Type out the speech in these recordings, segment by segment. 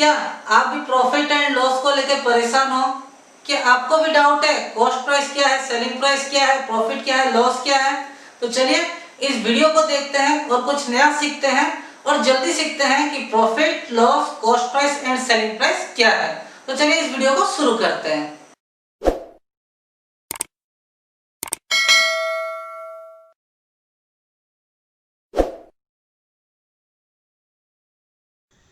क्या आप भी प्रॉफिट एंड लॉस को लेकर परेशान हो? क्या आपको भी डाउट है कॉस्ट प्राइस क्या है, सेलिंग प्राइस क्या है, प्रॉफिट क्या है, लॉस क्या है? तो चलिए इस वीडियो को देखते हैं और कुछ नया सीखते हैं और जल्दी सीखते हैं कि profit, loss, cost price and selling price क्या है। तो चलिए इस वीडियो को शुरू करते हैं।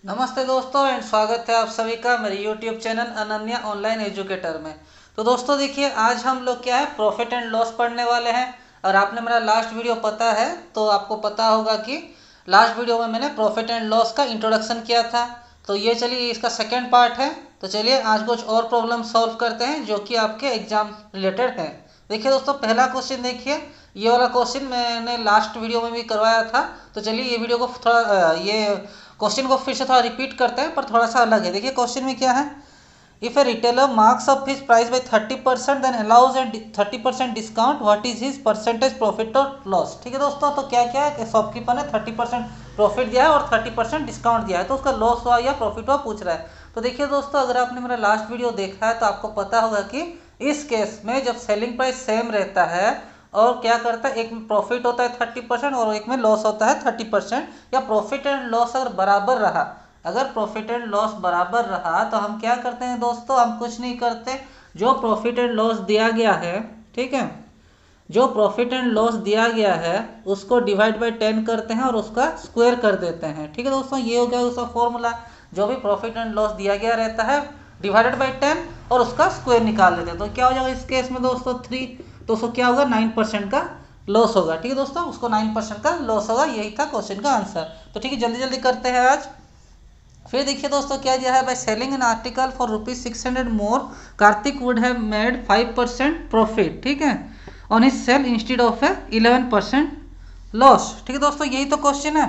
नमस्ते दोस्तों एंड स्वागत है आप सभी का मेरे YouTube channel Ananya online educator में। तो दोस्तों देखिए, आज हम लोग क्या है प्रॉफिट एंड लॉस पढ़ने वाले हैं। और आपने मेरा लास्ट वीडियो पता है तो आपको पता होगा कि लास्ट वीडियो में मैंने प्रॉफिट एंड लॉस का इंट्रोडक्शन किया था। तो ये चलिए इसका सेकेंड पार्ट है। तो चलिए आज कुछ और प्रॉब्लम सॉल्व करते हैं जो कि आपके एग्जाम रिलेटेड है। देखिए दोस्तों, पहला क्वेश्चन देखिए, ये वाला क्वेश्चन मैंने लास्ट वीडियो में भी करवाया था। तो चलिए ये वीडियो को थोड़ा ये क्वेश्चन को फिर से थोड़ा रिपीट करते हैं पर थोड़ा सा अलग है। देखिए क्वेश्चन में क्या है, if a retailer marks up his price by 30% then allows a 30% discount, what is his percentage profit और लॉस। ठीक है दोस्तों, तो क्या क्या है, शॉपकीपर ने 30% प्रॉफिट दिया है और 30% डिस्काउंट दिया है, तो उसका लॉस हुआ या प्रॉफिट हुआ पूछ रहा है। तो देखिए दोस्तों, अगर आपने मेरा लास्ट वीडियो देखा है तो आपको पता होगा कि इस केस में जब सेलिंग प्राइस सेम रहता है और क्या करता है, एक में प्रॉफिट होता है 30% और एक में लॉस होता है 30%, या प्रॉफिट एंड लॉस अगर बराबर रहा, अगर प्रॉफिट एंड लॉस बराबर रहा तो हम क्या करते हैं दोस्तों, हम कुछ नहीं करते, जो प्रॉफिट एंड लॉस दिया गया है, ठीक है, जो प्रॉफिट एंड लॉस दिया गया है उसको डिवाइड बाय 10 करते हैं और उसका स्क्वायर कर देते हैं। ठीक है दोस्तों, ये हो गया उसका फॉर्मूला। जो भी प्रॉफिट एंड लॉस दिया गया रहता है डिवाइडेड बाय 10 और उसका स्क्वायर निकाल लेते हैं। तो क्या हो जाएगा इस केस में दोस्तों 3, तो उसको क्या होगा 9% का लॉस होगा। ठीक है दोस्तों, उसको 9% का लॉस होगा। यही था क्वेश्चन का आंसर। तो ठीक है, जल्दी जल्दी करते हैं आज। फिर देखिए दोस्तों क्या दिया है, by selling an article for ₹600 more, Kartik would have made 5% profit, ठीक है, on his sale instead of a 11% loss. ठीक है दोस्तों, यही तो क्वेश्चन है।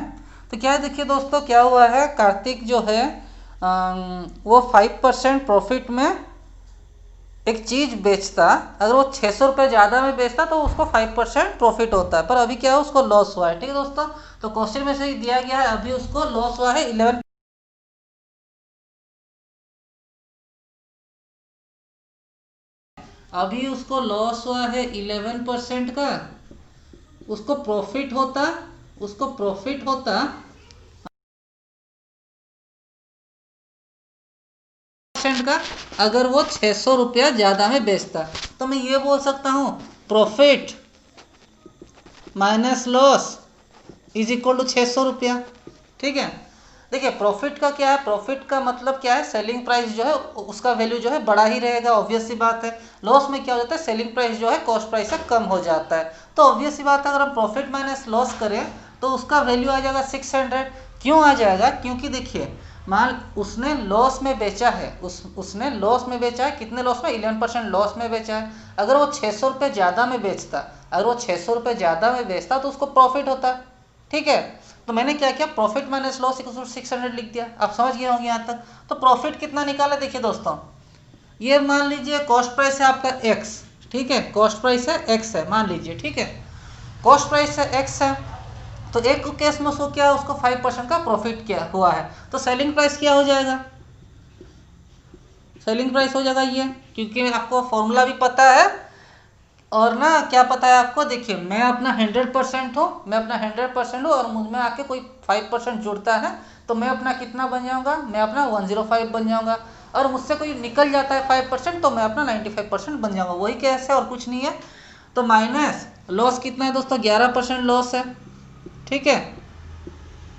तो क्या है, देखिए दोस्तों क्या हुआ है, कार्तिक जो है वो 5% प्रॉफिट में एक चीज़ बेचता, अगर वो 600 रुपये ज़्यादा में बेचता तो उसको 5% प्रॉफिट होता है, पर अभी क्या है उसको लॉस हुआ है। ठीक है दोस्तों, तो क्वेश्चन में से ही दिया गया है अभी उसको लॉस हुआ है 11, अभी उसको लॉस हुआ है 11% का, उसको प्रॉफिट होता, उसको प्रॉफिट होता का अगर वो 600 रुपया ज़्यादा में बेचता। तो मैं ये बोल सकता हूँ profit minus loss is equal to 600 रुपया। ठीक है, देखिए प्रॉफिट का क्या है, प्रॉफिट का मतलब क्या है, सेलिंग प्राइस जो है उसका वैल्यू जो है बड़ा ही रहेगा, ऑब्वियस सी बात है। लॉस में क्या हो जाता है, सेलिंग प्राइस जो है कॉस्ट प्राइस से कम हो जाता है। तो ऑब्वियस सी बात है, अगर हम प्रॉफिट माइनस लॉस करें तो उसका वैल्यू आ जाएगा 600। क्यों आ जाएगा, क्योंकि देखिए मान उसने लॉस में बेचा है, उसने लॉस में बेचा है, कितने लॉस में, 11% लॉस में बेचा है। अगर वो 600 रुपये ज़्यादा में बेचता, अगर वो 600 रुपये ज़्यादा में बेचता तो उसको प्रॉफिट होता। ठीक है, तो मैंने क्या किया, प्रॉफिट माइनस लॉस इक्वल 600 लिख दिया। आप समझ गए होंगे यहाँ तक। तो प्रॉफिट कितना निकाला, देखिए दोस्तों, ये मान लीजिए कॉस्ट प्राइस है आपका x, ठीक है, कॉस्ट प्राइस है x है मान लीजिए, ठीक है, कॉस्ट प्राइस है x है, तो एक केस में उसको क्या है, उसको 5% का प्रॉफिट क्या हुआ है, तो सेलिंग प्राइस क्या हो जाएगा, सेलिंग प्राइस हो जाएगा ये, क्योंकि आपको फॉर्मूला भी पता है और ना क्या पता है आपको। देखिए मैं अपना 100% हूँ, मैं अपना 100% हूँ और मुझ में आके कोई 5% जुड़ता है तो मैं अपना कितना बन जाऊँगा, मैं अपना 105 बन जाऊँगा, और मुझसे कोई निकल जाता है 5% तो मैं अपना 95% बन जाऊँगा। वही केस है और कुछ नहीं है। तो माइनस लॉस कितना है दोस्तों, 11% लॉस है, ठीक है,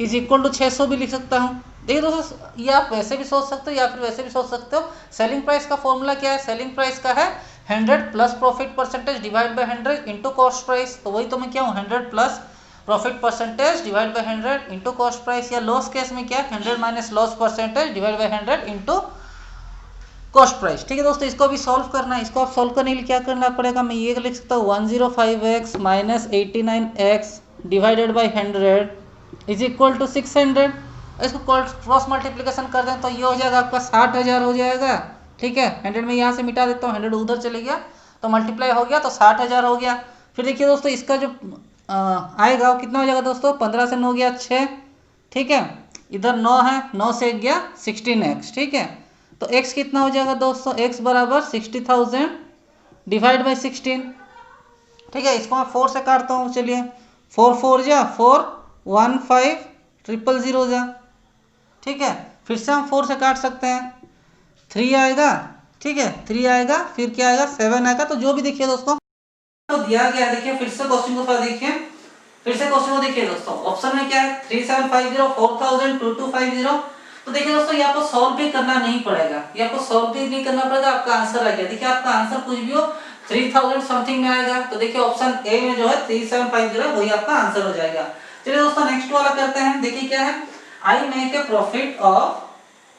इज इक्वल टू 600 भी लिख सकता हूँ। देखिए दोस्तों, ये आप वैसे भी सोच सकते हो या फिर वैसे भी सोच सकते हो। सेलिंग प्राइस का फॉर्मूला क्या है, सेलिंग प्राइस का है 100 plus profit percentage divide by 100 into cost price. तो वही तो मैं क्या हूँ, 100 plus profit percentage divide by 100 into cost price, या लॉस केस में क्या है 100 minus loss percentage divide by 100 into cost price. ठीक है दोस्तों, इसको भी सॉल्व करना है। इसको आप सॉल्व करने के लिए क्या करना पड़ेगा, मैं ये लिख सकता हूँ 105x minus 89x divided by 100 is equal to 600। इसको क्रॉस मल्टीप्लिकेशन कर दें तो ये हो जाएगा आपका 60,000 हो जाएगा। ठीक है, 100 में यहाँ से मिटा देता हूँ, 100 उधर चले गया तो मल्टीप्लाई हो गया तो 60,000 हो गया। फिर देखिए दोस्तों, इसका जो आएगा वो कितना हो जाएगा दोस्तों, 15 से 9 गया 6, ठीक है, इधर 9 है, 9 से गया 16x, ठीक है। तो x कितना हो जाएगा दोस्तों, x बराबर 60,000 डिवाइड बाई 16, ठीक है। इसको मैं 4 से काटता हूँ, चलिए 4 4 जा 4 1 5 000 जा, ठीक है। फिर से हम 4 से काट सकते हैं, 3 आएगा, ठीक है, 3 आएगा, फिर क्या आएगा 7 आएगा। तो जो भी देखिए दोस्तों तो दिया गया है, देखिए फिर से क्वेश्चन को थोड़ा देखिए, फिर से क्वेश्चन को देखिए दोस्तों। ऑप्शन में क्या है 3750 4000 2250। तो देखिए दोस्तों ये आपको सॉल्व भी करना नहीं पड़ेगा, ये आपको सॉल्व भी नहीं करना पड़ेगा, आपका आंसर आ गया। देखिए आपका आंसर कुछ भी हो 3000 समथिंग में आएगा। तो देखिए ऑप्शन ए में जो है 3750 वही आपका आंसर हो जाएगा। चलिए दोस्तों नेक्स्ट वाला करते हैं। देखिए क्या है, I make a profit of,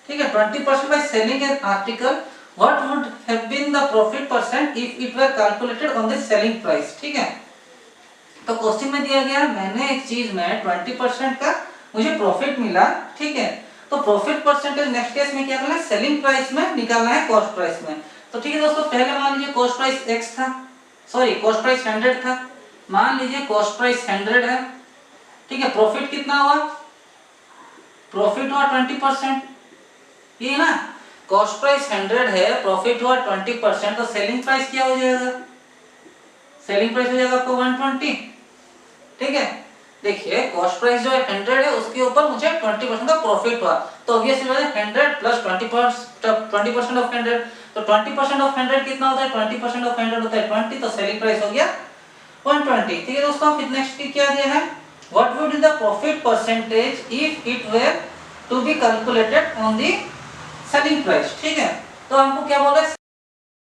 ठीक है, 20% by selling an article, what would have been the profit percent if it were calculated on the selling price, ठीक है। तो क्वेश्चन में दिया गया मैंने एक चीज में 20% का मुझे प्रॉफिट मिला, ठीक है। तो प्रॉफिट परसेंटेज नेक्स्ट केस में क्या करना है, सेलिंग प्राइस में निकालना है, कॉस्ट प्राइस में। तो ठीक है दोस्तों, पहले मान लीजिए कॉस्ट प्राइस x था, सॉरी कॉस्ट प्राइस 100 था, मान लीजिए कॉस्ट प्राइस 100 है, ठीक है। प्रॉफिट कितना हुआ, प्रॉफिट हुआ 20%, ये ना कॉस्ट प्राइस 100 है, प्रॉफिट हुआ 20%, तो सेलिंग प्राइस क्या हो जाएगा, सेलिंग प्राइस हो जाएगा आपको 120, ठीक है। देखिए कॉस्ट प्राइस जो है 100 है, उसके ऊपर मुझे 20% का प्रॉफिट हुआ, तो ऑब्वियसली बात है 100 प्लस 20% ऑफ 100, तो 20% ऑफ 100 कितना होता है, 20% ऑफ 100 होता है 20, तो सेलिंग प्राइस हो गया 120, ठीक है दोस्तों। फिर नेक्स्ट की क्या दिया है, what would be the profit percentage if it were to be calculated on the selling price, ठीक है। तो हमको क्या बोल रहा है,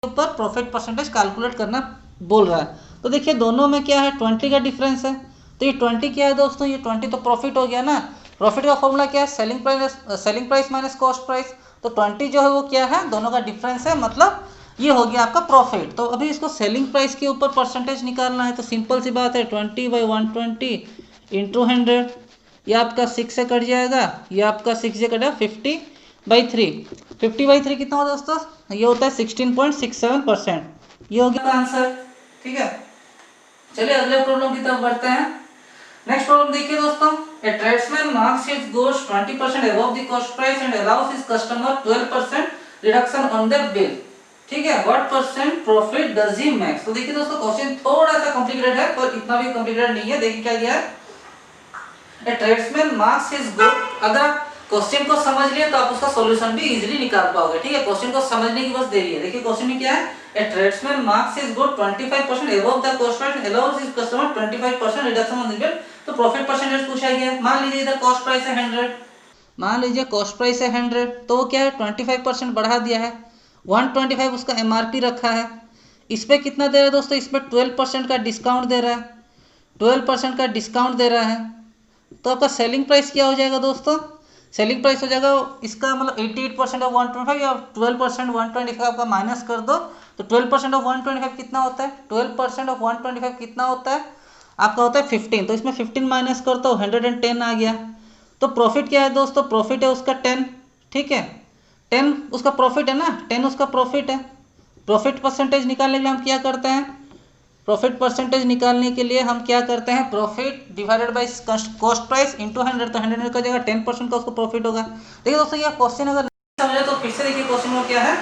ऊपर प्रॉफिट परसेंटेज कैलकुलेट करना बोल रहा है। तो देखिए दोनों में क्या है 20 का डिफरेंस है, तो ये 20 क्या है दोस्तों, ये 20 तो प्रॉफिट हो गया ना। प्रॉफिट का फॉर्मूला क्या है, selling price minus cost price. तो 20 जो है वो क्या है, दोनों का डिफरेंस है, मतलब ये हो गया आपका प्रॉफिट। तो अभी इसको सेलिंग प्राइस के ऊपर परसेंटेज निकालना है, तो सिंपल सी बात है 20/120 इंटू 100, ये आपका 6 से कट जाएगा, ये आपका 6 से कटेगा 50/3, 50/3 कितना होता है दोस्तों, ये होता है 16.67%, ये हो गया आंसर, ठीक है। चलिए अगले प्रॉब्लम की तरफ बढ़ते हैं। नेक्स्ट प्रॉब्लम देखिए दोस्तों, a tradesman marks his goods 20% above the cost price and allows his customer 12% reduction on their bill, ठीक है। What percent profit does he make. तो देखिए दोस्तों क्वेश्चन थोड़ा सा कॉम्प्लिकेटेड है, पर इतना भी कॉम्प्लिकेटेड नहीं है। देखिए क्या दिया है, a tradesman marks his goods, अगर आप क्वेश्चन को समझ लिए तो आप उसका सॉल्यूशन भी इजीली निकाल पाओगे, ठीक है। क्वेश्चन को समझने की बस देरी है। देखिए क्वेश्चन में क्या है, a tradesman marks his good 25% above the cost price and allows his customer 25% reduction on the bill. तो प्रॉफिट परसेंटेज पूछा गया है। मान लीजिए इधर कॉस्ट प्राइस है 100, मान लीजिए कॉस्ट प्राइस है 100, तो वो क्या है 25% बढ़ा दिया है, 125 उसका एमआरपी रखा है। इस पे कितना दे रहा है दोस्तों, इस पे 12% का डिस्काउंट दे रहा है, 12% का डिस्काउंट दे रहा है। तो आपका सेलिंग प्राइस क्या हो जाएगा दोस्तों, सेलिंग प्राइस हो जाएगा इसका मतलब 88% ऑफ 125 या 12% 125 आपका माइनस कर दो, तो 12% ऑफ 125 कितना होता है, 12% ऑफ 125 कितना होता है आपका, होता है 15, तो इसमें 15 माइनस कर दो 110 आ गया। तो प्रॉफिट क्या है दोस्तों, प्रॉफिट है उसका 10, ठीक है, 10 उसका प्रॉफिट है ना, 10 उसका प्रॉफिट है। प्रॉफिट परसेंटेज निकालने के लिए हम क्या करते हैं, प्रॉफिट परसेंटेज निकालने के लिए हम क्या करते हैं, profit divided by cost price into 100, तो 100 का जगह 10% का उसको प्रॉफिट होगा। देखिए दोस्तों ये क्वेश्चन अगर नहीं समझे तो फिर से देखिए क्वेश्चन में क्या है,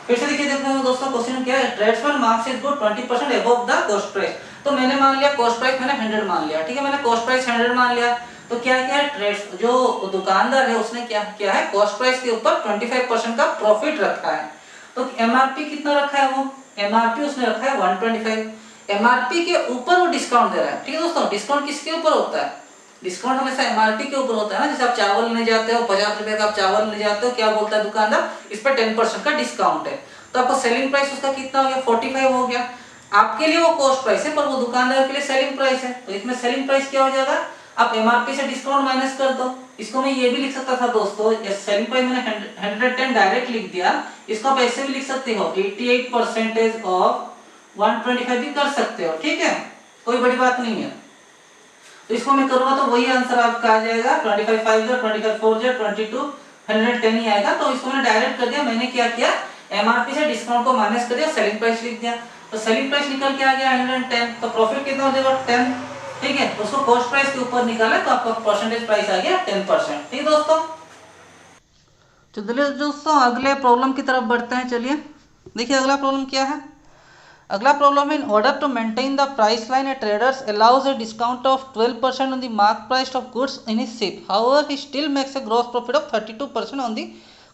फिर से देखिए देखो दोस्तों क्वेश्चन में क्या है, tradesman marks his good 20% above the cost price. तो मैंने मान लिया कॉस्ट प्राइस मैंने 100 मान लिया, ठीक है, मैंने कॉस्ट प्राइस 100 मान लिया। तो क्या क्या है, ट्रेड्स जो दुकानदार है उसने क्या किया है, कॉस्ट प्राइस के ऊपर 25% का प्रॉफिट रखा है। तो एमआरपी कितना रखा है, वो एमआरपी उसने रखा है 125, एमआरपी के ऊपर वो डिस्काउंट दे रहा है, ठीक है दोस्तों। डिस्काउंट किसके ऊपर होता है, डिस्काउंट हमेशा एमआरपी के ऊपर होता है ना। जैसे आप चावल लेने जाते हो, 50 रुपए का आप चावल लेने जाते हो, क्या बोलता है दुकानदार, इस पर 10% का डिस्काउंट है। तो आपका सेलिंग प्राइस उसका कितना हो गया, 45 हो गया। आपके लिए वो कॉस्ट प्राइस है, पर वो दुकानदार के लिए सेलिंग प्राइस है। तो इसमें सेलिंग प्राइस क्या हो जाएगा, आप एमआरपी से डिस्काउंट माइनस कर दो। इसको मैं ये भी लिख सकता था दोस्तों, सेलिंग प्राइस मैंने 110 डायरेक्ट लिख दिया, इसको आप ऐसे भी लिख सकते हो 88% ऑफ 125 भी कर सकते हो, ठीक है, कोई बड़ी बात नहीं है। तो इसको मैं करूंगा तो वही आंसर आपका आ जाएगा 25 5 25 4 22 110 ही आएगा। तो इसको मैंने डायरेक्ट कर दिया, मैंने क्या किया, एमआरपी से डिस्काउंट को माइनस कर दिया, सेलिंग प्राइस लिख दिया। तो सेलिंग प्राइस निकल के आ गया 110, तो प्रॉफिट कितना हो जाएगा 10, ठीक है, उसको कॉस्ट प्राइस के ऊपर निकाले तो आपका परसेंटेज प्राइस आ गया 10%। ठीक है दोस्तों, चलिए दोस्तों अगले प्रॉब्लम की तरफ बढ़ते हैं। चलिए देखिए अगला प्रॉब्लम क्या है। अगला problem, in order to maintain the price line, a traders allows a discount of 12% on the mark price of goods in his ship. However, he still makes a gross profit of 32% on the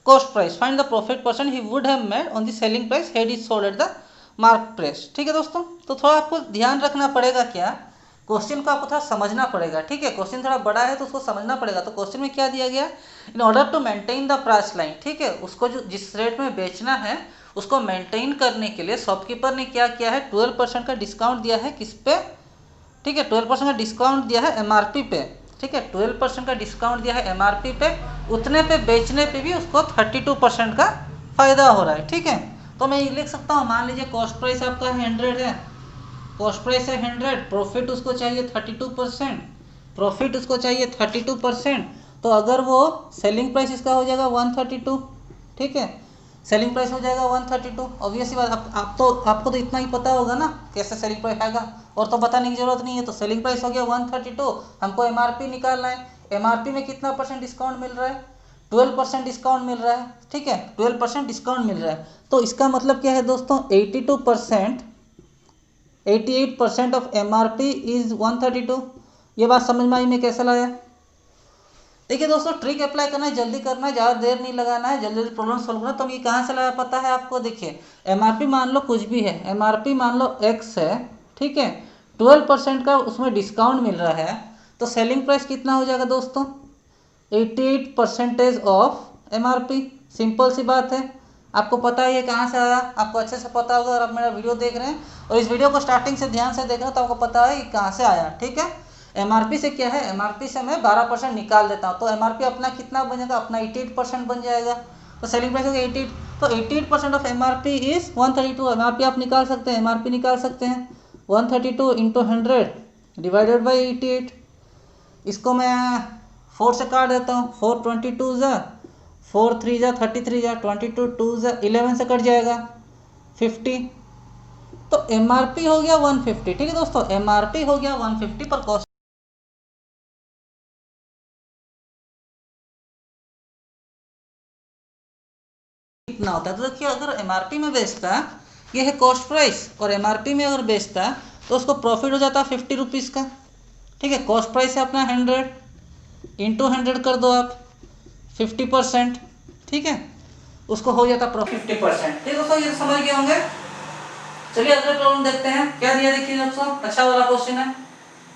cost price. Find the profit percent he would have made on the selling price had he sold at the mark price. ठीक है दोस्तों, तो थोड़ा आपको ध्यान रखना पड़ेगा, क्या क्वेश्चन को आपको थोड़ा समझना पड़ेगा। ठीक है, क्वेश्चन थोड़ा बड़ा है तो उसको समझना पड़ेगा। तो क्वेश्चन में क्या दिया गया, in order to maintain the price line, ठीक है, उसको जो जिस रेट में बेचना है उसको मेंटेन करने के लिए शॉपकीपर ने क्या किया है, 12% का डिस्काउंट दिया है किस पे, ठीक है, 12% का डिस्काउंट दिया है एमआरपी पे। ठीक है, 12% का डिस्काउंट दिया है एमआरपी पे, उतने पे बेचने पे भी उसको 32% का फायदा हो रहा है। ठीक है, तो मैं ये लिख सकता हूँ, मान लीजिए कॉस्ट प्राइस आपका 100 है, कॉस्ट प्राइस है 100, प्रॉफिट उसको चाहिए 32%, प्रॉफिट उसको चाहिए 32%। तो अगर वो सेलिंग प्राइस इसका हो जाएगा 132, ठीक है, सेलिंग प्राइस हो जाएगा 132। ऑब्वियसली बात, आपको तो इतना ही पता होगा ना कैसे सेलिंग प्राइस आएगा, और तो बताने की जरूरत नहीं है। तो सेलिंग प्राइस हो गया 132, हमको एमआरपी निकालना है। एमआरपी में कितना परसेंट डिस्काउंट मिल रहा है, 12% डिस्काउंट मिल रहा है। ठीक है, 12% डिस्काउंट मिल रहा है, तो इसका मतलब क्या है दोस्तों, 88% ऑफ एमआरपी इज 132। ये बात समझ में आई मैं कैसे लाया। देखिए दोस्तों, ट्रिक अप्लाई करना है, जल्दी करना है, ज़्यादा देर नहीं लगाना है, जल्दी जल्दी प्रॉब्लम सॉल्व करना। तो ये कहाँ से लाया पता है आपको, देखिए एमआरपी मान लो कुछ भी है, एमआरपी मान लो एक्स है, ठीक है, 12% का उसमें डिस्काउंट मिल रहा है, तो सेलिंग प्राइस कितना हो जाएगा दोस्तों, 88% ऑफ एमआरपी। सिंपल सी बात है, आपको पता है ये कहाँ से आया, आपको अच्छे से पता होगा। अगर आप मेरा वीडियो देख रहे हैं और इस वीडियो को स्टार्टिंग से ध्यान से देख रहे हैं तो आपको पता है ये कहाँ से आया। ठीक है, एमआरपी से क्या है, एमआरपी से मैं 12% निकाल देता हूँ, तो एमआरपी अपना कितना बन जाएगा, अपना 88% बन जाएगा। तो सेलिंग प्राइस होगा 88, तो 88% ऑफ एमआरपी इज 132। एमआरपी आप निकाल सकते हैं, एमआरपी निकाल सकते हैं 132 इंटू 100 डिवाइडेड बाई 88। इसको मैं 4 से काट देता हूँ, 4 22 जा, 4 3 जा 33 जा, 22 2 जा 11 से कट जाएगा 50। तो एमआरपी हो गया 150। ठीक है दोस्तों, एमआरपी हो गया 150 पर कॉस्ट कितना होता है। तो देखिए अगर एमआरपी में बेचता है, ये है कॉस्ट प्राइस, और एमआरपी में अगर बेचता है तो उसको प्रॉफिट हो जाता है 50 रुपीज़ का। ठीक है, कॉस्ट प्राइस है अपना 100, इंटू 100 कर दो आप 50%। ठीक है, उसको हो जाता प्रॉफिट 50%। ठीक है दोस्तों, ये समझ गए होंगे। चलिए अगले प्रॉब्लम देखते हैं क्या दिया। देखिए दोस्तों, अच्छा वाला क्वेश्चन है।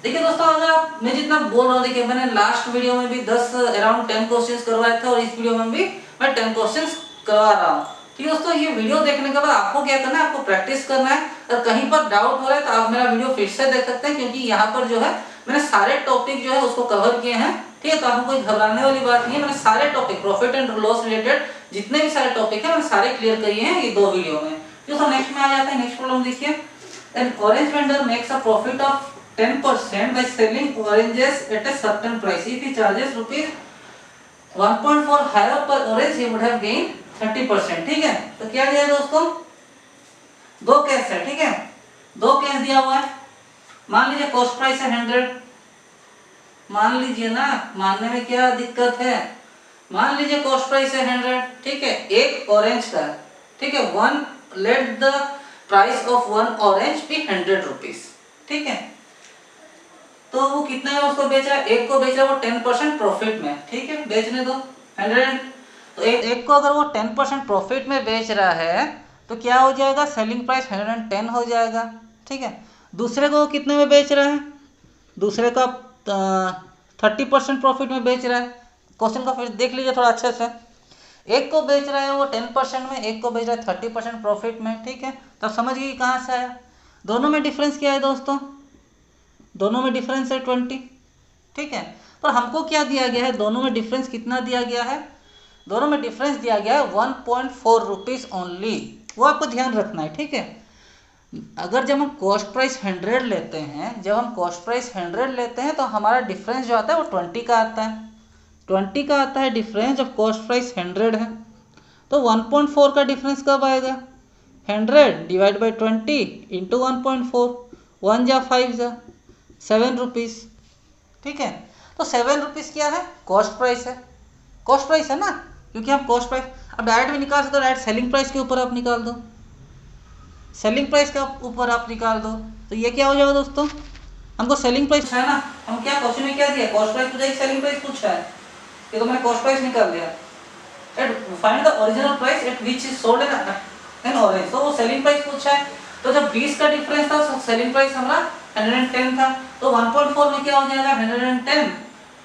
देखिए दोस्तों, अगर आप मैं जितना बोल रहा हूँ, देखिए मैंने लास्ट वीडियो में भी अराउंड 10 क्वेश्चंस करवाए थे, और इस वीडियो में भी मैं 10 क्वेश्चंस करवा रहा हूँ। ठीक है दोस्तों, ये वीडियो देखने के बाद आपको क्या करना है, आपको प्रैक्टिस करना है। अगर कहीं पर डाउट हो रहा है तो आप मेरा वीडियो फिर से देख सकते हैं, क्योंकि यहाँ पर जो है मैंने सारे टॉपिक जो है उसको कवर किए हैं। ठीक है, तो आपको कोई घबराने वाली बात नहीं है। मैंने सारे topic profit and loss related जितने भी सारे टॉपिक है मैंने सारे क्लियर किए हैं ये 2 वीडियो में। दोस्तों नेक्स्ट में आ जाते हैं, नेक्स्ट प्रॉब्लम देखिए। N orange vendor makes a profit of 10% by selling oranges at a certain price. If he charges rupees 1.4 higher per orange, he would have gained 30%. ठीक है, तो क्या दिया है दोस्तों, 2 केस है। ठीक है, 2 केस दिया हुआ है। मान लीजिए कॉस्ट प्राइस है 100, मान लीजिए ना, मानने में क्या दिक्कत है, मान लीजिए कॉस्ट प्राइस है 100, ठीक है, एक ऑरेंज का, ठीक है, one let the price of one orange be 100 rupees. ठीक है, तो वो कितना है उसको बेच रहा है, एक को बेच रहा है वो 10% प्रॉफिट में। ठीक है, बेचने दो 100, तो एक को अगर वो 10% प्रॉफिट में बेच रहा है तो क्या हो जाएगा, सेलिंग प्राइस 110 हो जाएगा। ठीक है, दूसरे को कितने में बेच रहा है, दूसरे का 30% प्रॉफिट में बेच रहा है। क्वेश्चन को फिर देख लीजिए थोड़ा अच्छे से, एक को बेच रहा है वो 10% में, एक को बेच रहा है 30% प्रॉफिट में। ठीक है, तो समझ गए कहाँ से आया। दोनों में डिफरेंस क्या है दोस्तों, दोनों में डिफरेंस है 20। ठीक है, पर हमको क्या दिया गया है, दोनों में डिफरेंस कितना दिया गया है, दोनों में डिफरेंस दिया गया है 1.4 रुपीज़ ओनली। वो आपको ध्यान रखना है। ठीक है, अगर जब हम कॉस्ट प्राइस 100 लेते हैं, जब हम कॉस्ट प्राइस 100 लेते हैं तो हमारा डिफरेंस जो आता है वो 20 का आता है, 20 का आता है डिफरेंस जब कॉस्ट प्राइस 100 है। तो 1.4 का डिफरेंस कब आएगा, 100 डिवाइड बाई 20 इंटू 1.4, 1 जा 5 जा ₹7। ठीक है, तो ₹7 क्या है? कॉस्ट प्राइस है। कॉस्ट प्राइस है ना, क्योंकि हम कॉस्ट प्राइस अब डायरेक्ट भी निकाल सकते हो, डायरेक्ट सेलिंग प्राइस के ऊपर आप निकाल दो, सेलिंग प्राइस के ऊपर आप निकाल दो। तो ये क्या हो जाएगा दोस्तों, हमको सेलिंग प्राइस है ना, हम क्या क्वेश्चन में क्या दिया, कॉस्ट प्राइस पूछा है, सेलिंग प्राइस पूछा है, ये तो मैंने कॉस्ट प्राइस निकाल दिया। Find the original price at which is sold N orange, तो वो सेलिंग प्राइस पूछा है। तो जब 20 का डिफरेंस था तो सेलिंग प्राइस हमारा 110 था, तो 1.4 में क्या हो जाएगा, 110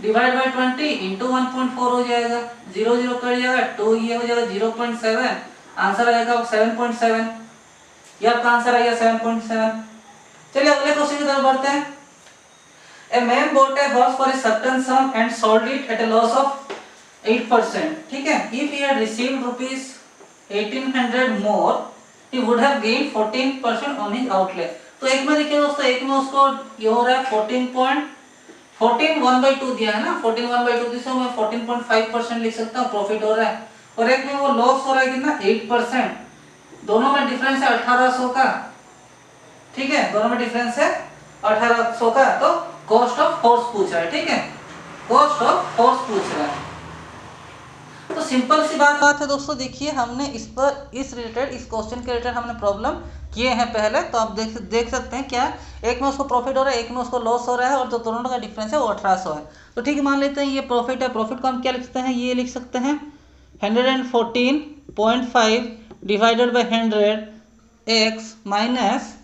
डिवाइड बाय 20 इंटू 1.4 हो जाएगा, 0 0 कट जाएगा, 2 ये हो जाएगा 0.7, आंसर आएगा 7.7। ये आपका आंसर आएगा 7.7। चलिए अगले क्वेश्चन की तरफ बढ़ते हैं। A man bought a horse for a certain sum and sold it at a loss of 8%. ठीक है, if he had received rupees 1800 more, he would have gained 14% on his outlay. तो एक में देखिए दोस्तों, एक में उसको ये हो रहा है 14 1/2 दिया है ना, 14 1/2 दिया, मैं 14.5% लिख सकता हूँ, प्रॉफिट हो रहा है। और एक में वो लॉस हो रहा है कितना, 8%। दोनों में डिफरेंस है 1800 का। ठीक है, दोनों में डिफरेंस है 1800 का। तो कॉस्ट ऑफ हॉर्स पूछ रहा है। ठीक है, कॉस्ट ऑफ हॉर्स पूछ रहा है। तो सिंपल सी बात है दोस्तों, देखिए हमने इस पर इस क्वेश्चन के रिलेटेड हमने प्रॉब्लम किए हैं पहले, तो आप देख सकते हैं क्या, एक में उसको प्रॉफिट हो रहा है, एक में उसको लॉस हो रहा है, और जो दोनों का डिफरेंस है वो 1800 है। तो ठीक है, मान लेते हैं ये प्रॉफिट है, प्रॉफिट को हम क्या लिख सकते हैं, ये लिख सकते हैं 114.5 डिवाइडेड बाई 100 एक्स माइनस,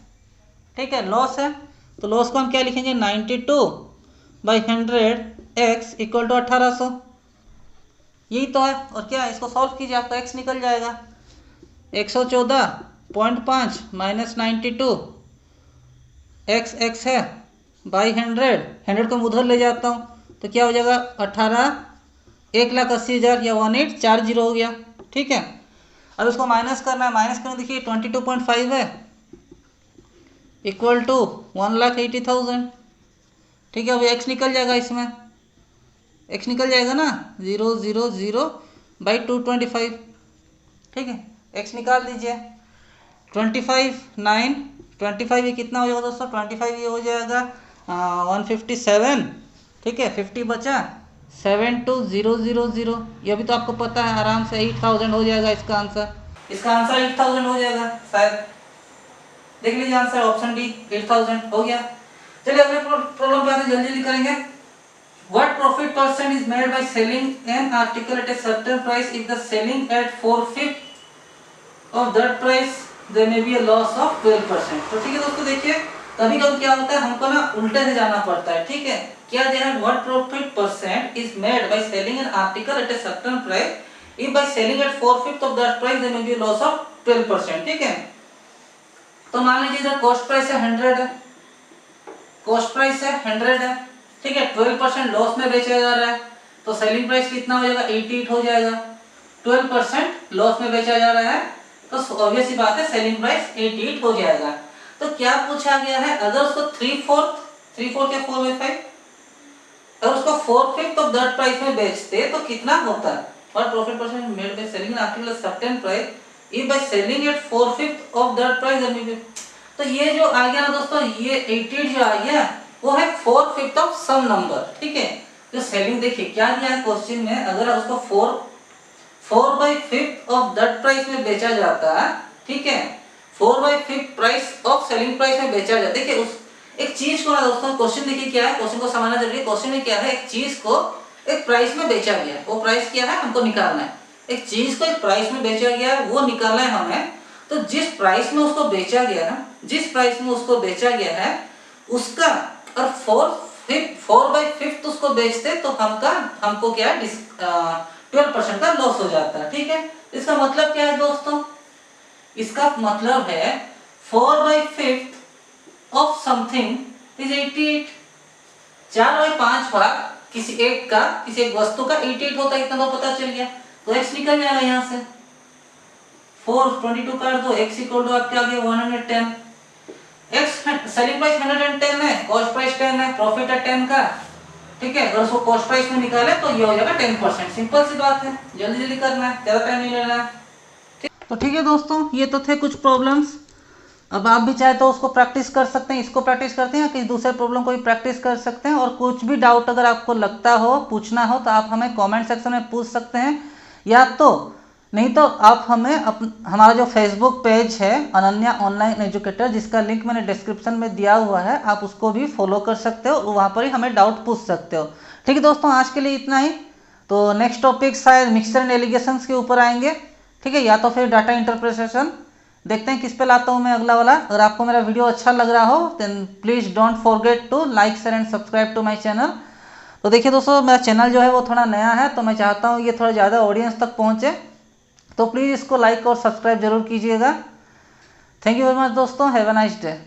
ठीक है, लॉस है, तो लॉस को हम क्या लिखेंगे, 92/100 एक्स इक्वल टू 1800। यही तो है, और क्या है, इसको सॉल्व कीजिए, आपका एक्स निकल जाएगा, 114.5 माइनस 92 एक्स है बाई 100 को मैं उधर ले जाता हूँ, तो क्या हो जाएगा 1,80,000 या 1840 हो गया। ठीक है, अब इसको माइनस करना है, माइनस करना देखिए 22.5 है इक्वल टू 1,80,000। ठीक है, अब एक्स निकल जाएगा, इसमें एक्स निकल जाएगा ना, 000/225। ठीक है, एक्स निकाल दीजिए, 25 ये कितना हो जाएगा दोस्तों, 25 ये हो जाएगा 157। ठीक है, 50 बचा, 72000, ये भी तो आपको पता है, आराम से 8000 हो जाएगा इसका आंसर। इसका आंसर 8000 हो जाएगा शायद, देख लीजिए आंसर ऑप्शन डी 8000 हो गया। चलिए अगले प्रॉब्लम पे आते, जल्दी करेंगे। What profit % is made by selling an article at a certain price if the selling at 4/5 of that price there may be a loss of 12%। तो ठीक है दोस्तों, देखिए कभी कभी क्या होता है, हमको ना उल्टे से जाना पड़ता है। ठीक है, क्या दिया है, what profit % is made by selling an article at a certain price if by selling at 4/5 of that price there may be a loss of 12%। ठीक है, तो मान लीजिए इधर कॉस्ट प्राइस है 100 है, कॉस्ट प्राइस है 100 है। ठीक है, 12% लॉस में बेचा जा रहा है, तो सेलिंग प्राइस कितना हो जाएगा, 88 हो जाएगा। 12% लॉस में बेचा जा रहा है, तो ऑब्वियस सी बात है सेलिंग प्राइस 88 हो जाएगा। तो क्या पूछा गया है, अगर उसको 3/4 या 4/5, अगर उसको 4/5 ऑफ दैट प्राइस में बेचते तो कितना होता है, what profit % made by selling an article at certain price if by selling at 4/5 of that price. तो ये जो आ गया ना दोस्तों, ये 88 जो आ गया वो है 4/5 ऑफ सम नंबर। ठीक है, जो सेलिंग देखिए क्या दिया है क्वेश्चन में, अगर उसको 4/5 ऑफ दैट प्राइस में बेचा जाता है, ठीक है, 4/5 प्राइस ऑफ सेलिंग प्राइस में बेचा जाता है। देखिए उस एक चीज को ना दोस्तों, क्वेश्चन देखिए क्या है, क्वेश्चन को समझना जरूरी है। क्वेश्चन में क्या है, एक चीज को एक प्राइस में बेचा गया है, वो प्राइस क्या है हमको निकालना है। एक चीज को एक प्राइस में बेचा गया है, वो निकालना है हमें। तो जिस प्राइस में उसको बेचा गया है, जिस प्राइस में उसको बेचा गया है उसका, और 4/5 उसको बेचते तो हमको क्या है 12% का लॉस हो जाता है। ठीक है, इसका मतलब क्या है दोस्तों, इसका मतलब है 4/5 ऑफ समथिंग इज 88। 4/5 भाग किसी एक वस्तु का 88 होता है, इतना तो पता चल गया। तो x निकल जाएगा यहाँ से, 4/22 काट दो, x इक्वल टू आपके आ गया 110। एक्स सेलिंग प्राइस 110 है, कॉस्ट प्राइस 10 है, प्रॉफिट है 10 का। ठीक है, अगर उसको कॉस्ट प्राइस में निकाले तो ये हो जाएगा 10%। सिंपल सी बात है, जल्दी जल्दी करना है, ज़्यादा टाइम नहीं लेना है। तो ठीक है दोस्तों, ये तो थे कुछ प्रॉब्लम्स अब आप भी चाहे तो उसको प्रैक्टिस कर सकते हैं, इसको प्रैक्टिस करते हैं या किसी दूसरे प्रॉब्लम को भी प्रैक्टिस कर सकते हैं। और कुछ भी डाउट अगर आपको लगता हो, पूछना हो, तो आप हमें कमेंट सेक्शन में पूछ सकते हैं, या तो नहीं तो आप हमें हमारा जो फेसबुक पेज है अनन्या ऑनलाइन एजुकेटर, जिसका लिंक मैंने डिस्क्रिप्शन में दिया हुआ है, आप उसको भी फॉलो कर सकते हो, वहाँ पर ही हमें डाउट पूछ सकते हो। ठीक है दोस्तों, आज के लिए इतना ही। तो नेक्स्ट टॉपिक शायद मिक्सचर एंड एलिगेशंस के ऊपर आएंगे, ठीक है, या तो फिर डाटा इंटरप्रिटेशन। देखते हैं किस पे लाता हूँ मैं अगला वाला। अगर आपको मेरा वीडियो अच्छा लग रहा हो then please don't forget to like share and subscribe to my channel. तो देखिए दोस्तों, मेरा चैनल जो है वो थोड़ा नया है, तो मैं चाहता हूँ ये थोड़ा ज़्यादा ऑडियंस तक पहुँचे, तो प्लीज़ इसको लाइक और सब्सक्राइब जरूर कीजिएगा। थैंक यू वेरी मच दोस्तों, हैव अ नाइस डे।